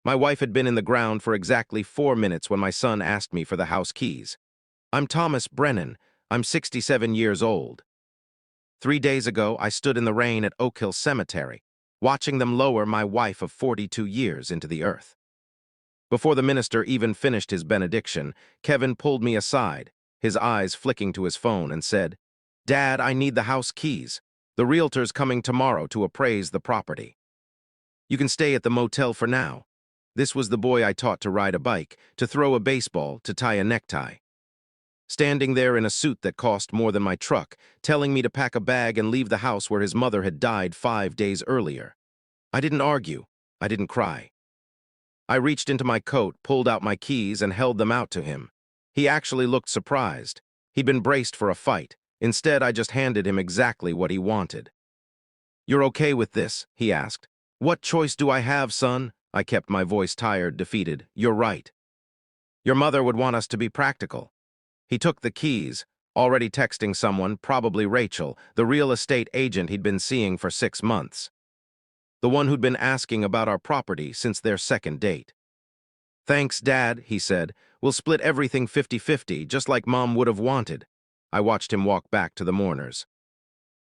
My wife had been in the ground for exactly 4 minutes when my son asked me for the house keys. I'm Thomas Brennan. I'm 67 years old. 3 days ago, I stood in the rain at Oak Hill Cemetery, watching them lower my wife of 42 years into the earth. Before the minister even finished his benediction, Kevin pulled me aside, his eyes flicking to his phone, and said, "Dad, I need the house keys. The realtor's coming tomorrow to appraise the property. You can stay at the motel for now." This was the boy I taught to ride a bike, to throw a baseball, to tie a necktie. Standing there in a suit that cost more than my truck, telling me to pack a bag and leave the house where his mother had died 5 days earlier. I didn't argue. I didn't cry. I reached into my coat, pulled out my keys, and held them out to him. He actually looked surprised. He'd been braced for a fight. Instead, I just handed him exactly what he wanted. "You're okay with this?" he asked. "What choice do I have, son?" I kept my voice tired, defeated. "You're right. Your mother would want us to be practical." He took the keys, already texting someone, probably Rachel, the real estate agent he'd been seeing for 6 months. The one who'd been asking about our property since their second date. "Thanks, Dad," he said. "We'll split everything 50-50, just like Mom would have wanted." I watched him walk back to the mourners.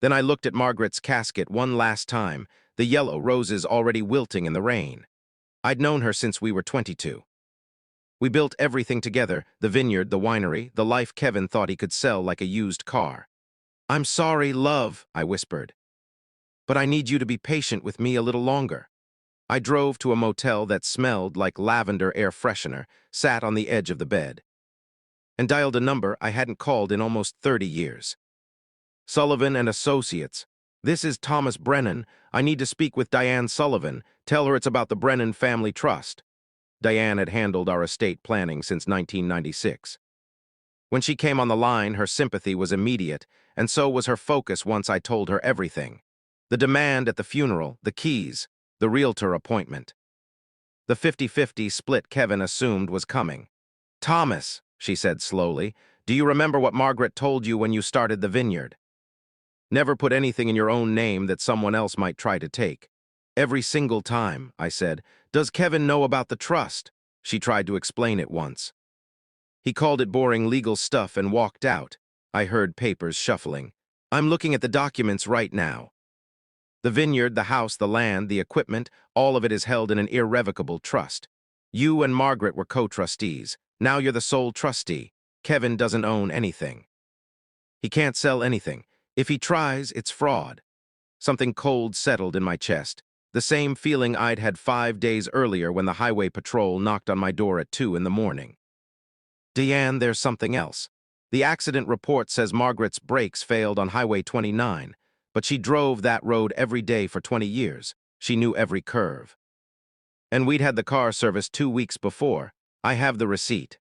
Then I looked at Margaret's casket one last time, the yellow roses already wilting in the rain. I'd known her since we were 22. We built everything together, the vineyard, the winery, the life Kevin thought he could sell like a used car. "I'm sorry, love," I whispered. "But I need you to be patient with me a little longer." I drove to a motel that smelled like lavender air freshener, sat on the edge of the bed, and dialed a number I hadn't called in almost 30 years. "Sullivan and Associates. This is Thomas Brennan. I need to speak with Diane Sullivan. Tell her it's about the Brennan Family Trust." Diane had handled our estate planning since 1996. When she came on the line, her sympathy was immediate, and so was her focus once I told her everything. The demand at the funeral, the keys, the realtor appointment. The 50-50 split Kevin assumed was coming. "Thomas," she said slowly, "do you remember what Margaret told you when you started the vineyard? Never put anything in your own name that someone else might try to take." "Every single time," I said. "Does Kevin know about the trust?" She tried to explain it once. He called it boring legal stuff and walked out. I heard papers shuffling. "I'm looking at the documents right now. The vineyard, the house, the land, the equipment, all of it is held in an irrevocable trust. You and Margaret were co-trustees. Now you're the sole trustee. Kevin doesn't own anything. He can't sell anything. If he tries, it's fraud." Something cold settled in my chest. The same feeling I'd had 5 days earlier when the highway patrol knocked on my door at 2 in the morning. "Diane, there's something else. The accident report says Margaret's brakes failed on Highway 29, but she drove that road every day for 20 years. She knew every curve. And we'd had the car serviced 2 weeks before. I have the receipt.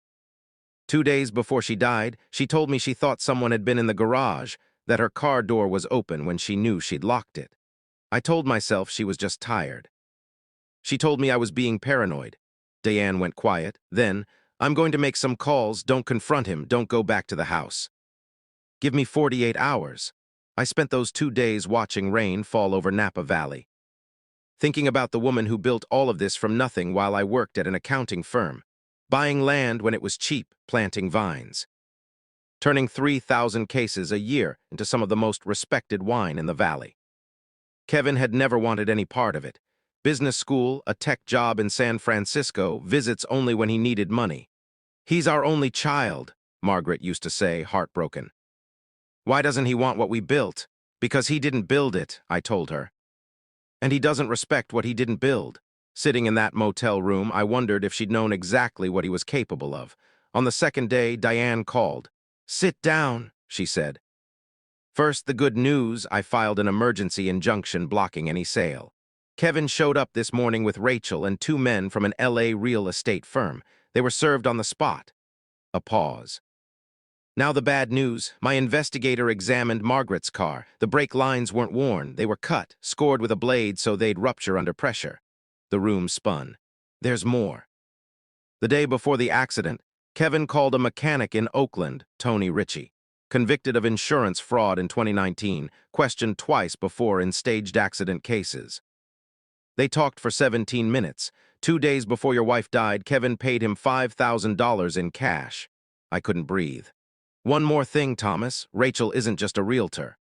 2 days before she died, she told me she thought someone had been in the garage, that her car door was open when she knew she'd locked it. I told myself she was just tired. She told me I was being paranoid." Diane went quiet. Then, "I'm going to make some calls. Don't confront him. Don't go back to the house. Give me 48 hours. I spent those 2 days watching rain fall over Napa Valley, thinking about the woman who built all of this from nothing while I worked at an accounting firm, buying land when it was cheap, planting vines, turning 3,000 cases a year into some of the most respected wine in the valley. Kevin had never wanted any part of it. Business school, a tech job in San Francisco, visits only when he needed money. "He's our only child," Margaret used to say, heartbroken. "Why doesn't he want what we built?" "Because he didn't build it," I told her. "And he doesn't respect what he didn't build." Sitting in that motel room, I wondered if she'd known exactly what he was capable of. On the second day, Diane called. "Sit down," she said. "First, the good news. I filed an emergency injunction blocking any sale. Kevin showed up this morning with Rachel and 2 men from an LA real estate firm. They were served on the spot." A pause. "Now the bad news. My investigator examined Margaret's car. The brake lines weren't worn. They were cut, scored with a blade so they'd rupture under pressure." The room spun. "There's more." The day before the accident, Kevin called a mechanic in Oakland, Tony Ritchie, convicted of insurance fraud in 2019, questioned twice before in staged accident cases. They talked for 17 minutes. 2 days before your wife died, Kevin paid him $5,000 in cash. I couldn't breathe. One more thing, Thomas. Rachel isn't just a realtor.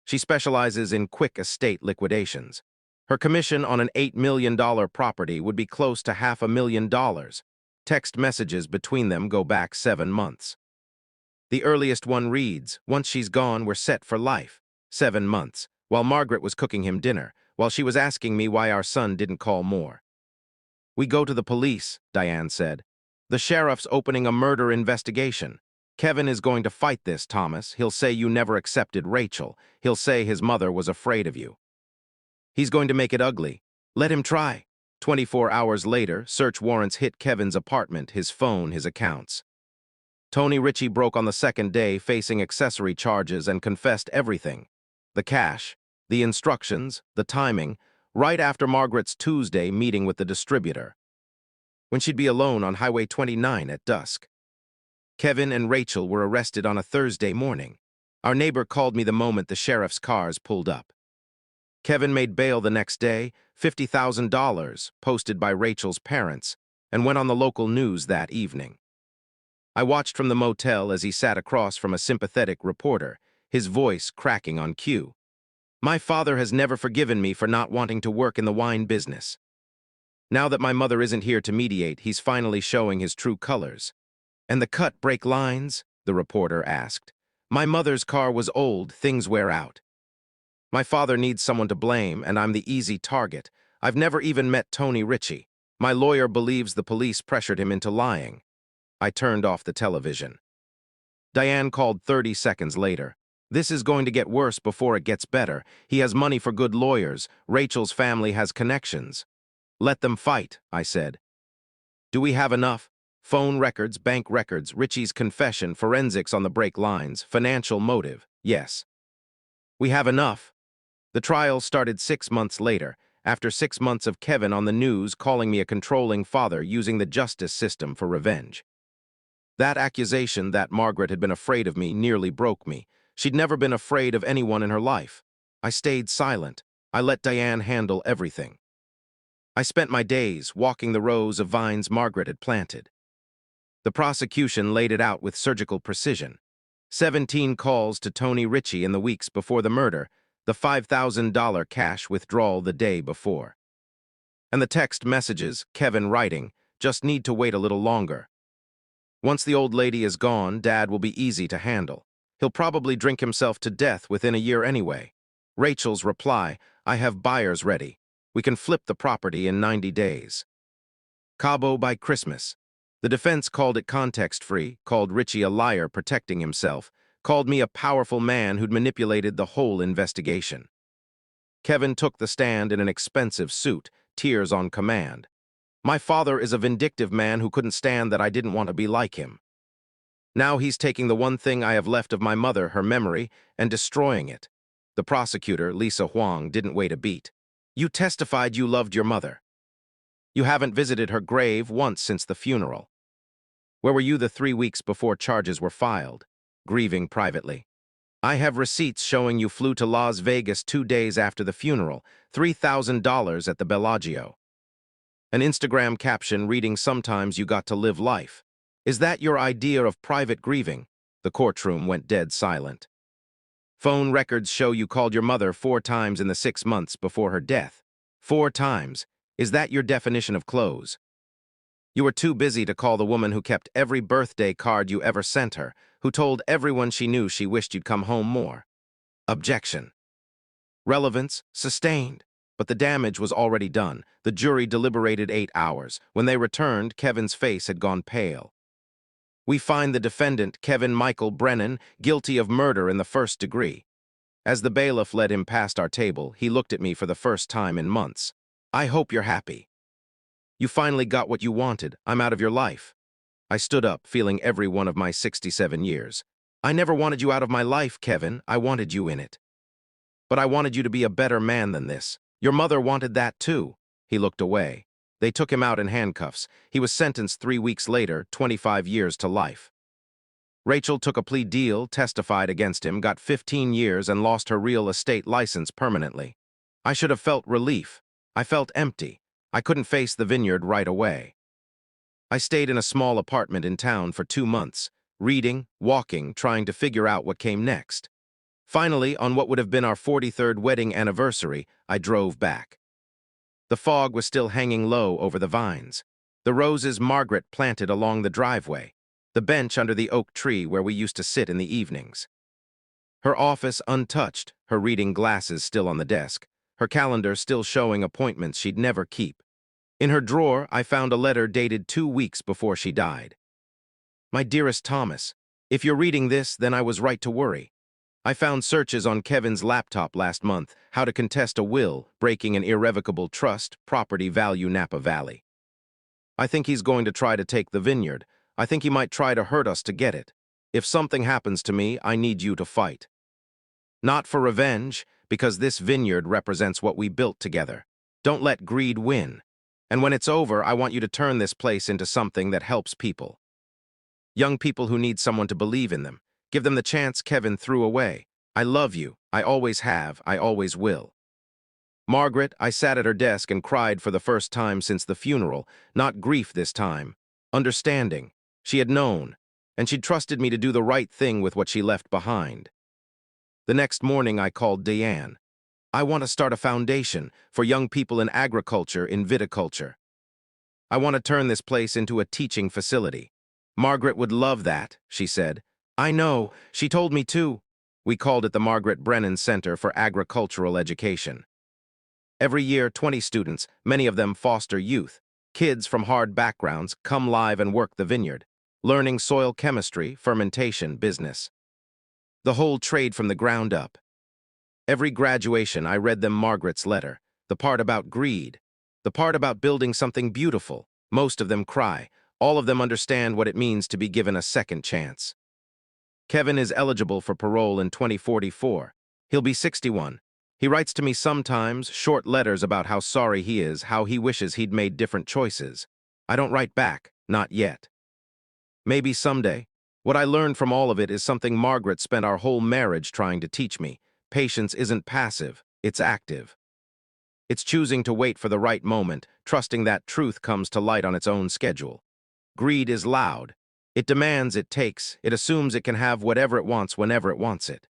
She specializes in quick estate liquidations. Her commission on an $8 million property would be close to $500,000. Text messages between them go back 7 months. The earliest one reads, "Once she's gone, we're set for life." 7 months, while Margaret was cooking him dinner, while she was asking me why our son didn't call more. "We go to the police," Diane said. "The sheriff's opening a murder investigation. Kevin is going to fight this, Thomas. He'll say you never accepted Rachel. He'll say his mother was afraid of you. He's going to make it ugly. Let him try." 24 hours later, search warrants hit Kevin's apartment, his phone, his accounts. Tony Ritchie broke on the second day, facing accessory charges, and confessed everything. The cash, the instructions, the timing, right after Margaret's Tuesday meeting with the distributor, when she'd be alone on Highway 29 at dusk. Kevin and Rachel were arrested on a Thursday morning. Our neighbor called me the moment the sheriff's cars pulled up. Kevin made bail the next day, $50,000, posted by Rachel's parents, and went on the local news that evening. I watched from the motel as he sat across from a sympathetic reporter, his voice cracking on cue. "My father has never forgiven me for not wanting to work in the wine business. Now that my mother isn't here to mediate, he's finally showing his true colors." "And the cut break lines?" the reporter asked. "My mother's car was old, things wear out. My father needs someone to blame, and I'm the easy target. I've never even met Tony Ritchie. My lawyer believes the police pressured him into lying." I turned off the television. Diane called 30 seconds later. "This is going to get worse before it gets better. He has money for good lawyers. Rachel's family has connections." "Let them fight," I said. "Do we have enough? Phone records, bank records, Ritchie's confession, forensics on the break lines, financial motive. Yes. We have enough." The trial started 6 months later, after 6 months of Kevin on the news calling me a controlling father using the justice system for revenge. That accusation that Margaret had been afraid of me nearly broke me. She'd never been afraid of anyone in her life. I stayed silent. I let Diane handle everything. I spent my days walking the rows of vines Margaret had planted. The prosecution laid it out with surgical precision. 17 calls to Tony Ritchie in the weeks before the murder, the $5,000 cash withdrawal the day before. And the text messages, Kevin writing, "Just need to wait a little longer. Once the old lady is gone, Dad will be easy to handle. He'll probably drink himself to death within a year anyway." Rachel's reply, "I have buyers ready. We can flip the property in 90 days. Cabo by Christmas." The defense called it context-free, called Ritchie a liar protecting himself, called me a powerful man who'd manipulated the whole investigation. Kevin took the stand in an expensive suit, tears on command. "My father is a vindictive man who couldn't stand that I didn't want to be like him. Now he's taking the one thing I have left of my mother, her memory, and destroying it." The prosecutor, Lisa Huang, didn't wait a beat. "You testified you loved your mother. You haven't visited her grave once since the funeral. Where were you the 3 weeks before charges were filed?" "Grieving privately." "I have receipts showing you flew to Las Vegas 2 days after the funeral, $3,000 at the Bellagio. An Instagram caption reading, 'Sometimes you got to live life.' Is that your idea of private grieving?" The courtroom went dead silent. "Phone records show you called your mother 4 times in the 6 months before her death. 4 times. Is that your definition of close? You were too busy to call the woman who kept every birthday card you ever sent her, who told everyone she knew she wished you'd come home more." Objection. Relevance sustained. But the damage was already done. The jury deliberated 8 hours. When they returned, Kevin's face had gone pale. "We find the defendant, Kevin Michael Brennan, guilty of murder in the 1st degree. As the bailiff led him past our table, he looked at me for the first time in months. "I hope you're happy. You finally got what you wanted. I'm out of your life." I stood up, feeling every one of my 67 years. "I never wanted you out of my life, Kevin. I wanted you in it. But I wanted you to be a better man than this. Your mother wanted that too." He looked away. They took him out in handcuffs. He was sentenced 3 weeks later, 25 years to life. Rachel took a plea deal, testified against him, got 15 years, and lost her real estate license permanently. I should have felt relief. I felt empty. I couldn't face the vineyard right away. I stayed in a small apartment in town for 2 months, reading, walking, trying to figure out what came next. Finally, on what would have been our 43rd wedding anniversary, I drove back. The fog was still hanging low over the vines. The roses Margaret planted along the driveway. The bench under the oak tree where we used to sit in the evenings. Her office untouched, her reading glasses still on the desk, her calendar still showing appointments she'd never keep. In her drawer, I found a letter dated 2 weeks before she died. My dearest Thomas, if you're reading this, then I was right to worry. I found searches on Kevin's laptop last month, how to contest a will, breaking an irrevocable trust, property value Napa Valley. I think he's going to try to take the vineyard. I think he might try to hurt us to get it. If something happens to me, I need you to fight. Not for revenge, because this vineyard represents what we built together. Don't let greed win. And when it's over, I want you to turn this place into something that helps people. Young people who need someone to believe in them. Give them the chance Kevin threw away. I love you. I always have. I always will. Margaret, I sat at her desk and cried for the first time since the funeral. Not grief this time. Understanding. She had known, and she'd trusted me to do the right thing with what she left behind. The next morning, I called Deanne. I want to start a foundation for young people in agriculture, in viticulture. I want to turn this place into a teaching facility. Margaret would love that, she said. I know, she told me too. We called it the Margaret Brennan Center for Agricultural Education. Every year, 20 students, many of them foster youth, kids from hard backgrounds, come live and work the vineyard, learning soil chemistry, fermentation, business. The whole trade from the ground up. Every graduation, I read them Margaret's letter, the part about greed, the part about building something beautiful. Most of them cry. All of them understand what it means to be given a second chance. Kevin is eligible for parole in 2044. He'll be 61. He writes to me sometimes short letters about how sorry he is, how he wishes he'd made different choices. I don't write back, not yet. Maybe someday. What I learned from all of it is something Margaret spent our whole marriage trying to teach me. Patience isn't passive, it's active. It's choosing to wait for the right moment, trusting that truth comes to light on its own schedule. Greed is loud. It demands, it takes, it assumes it can have whatever it wants whenever it wants it.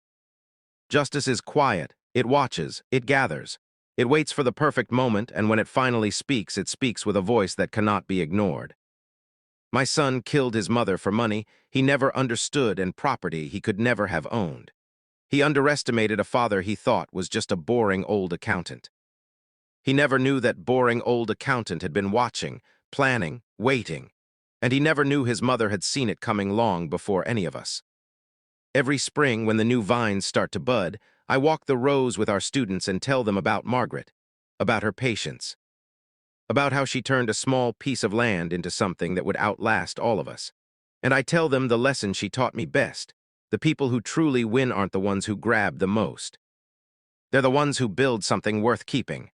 Justice is quiet, it watches, it gathers. It waits for the perfect moment, and when it finally speaks, it speaks with a voice that cannot be ignored. My son killed his mother for money he never understood and property he could never have owned. He underestimated a father he thought was just a boring old accountant. He never knew that boring old accountant had been watching, planning, waiting, and he never knew his mother had seen it coming long before any of us. Every spring, when the new vines start to bud, I walk the rows with our students and tell them about Margaret, about her patience, about how she turned a small piece of land into something that would outlast all of us. And I tell them the lesson she taught me best. The people who truly win aren't the ones who grab the most. They're the ones who build something worth keeping.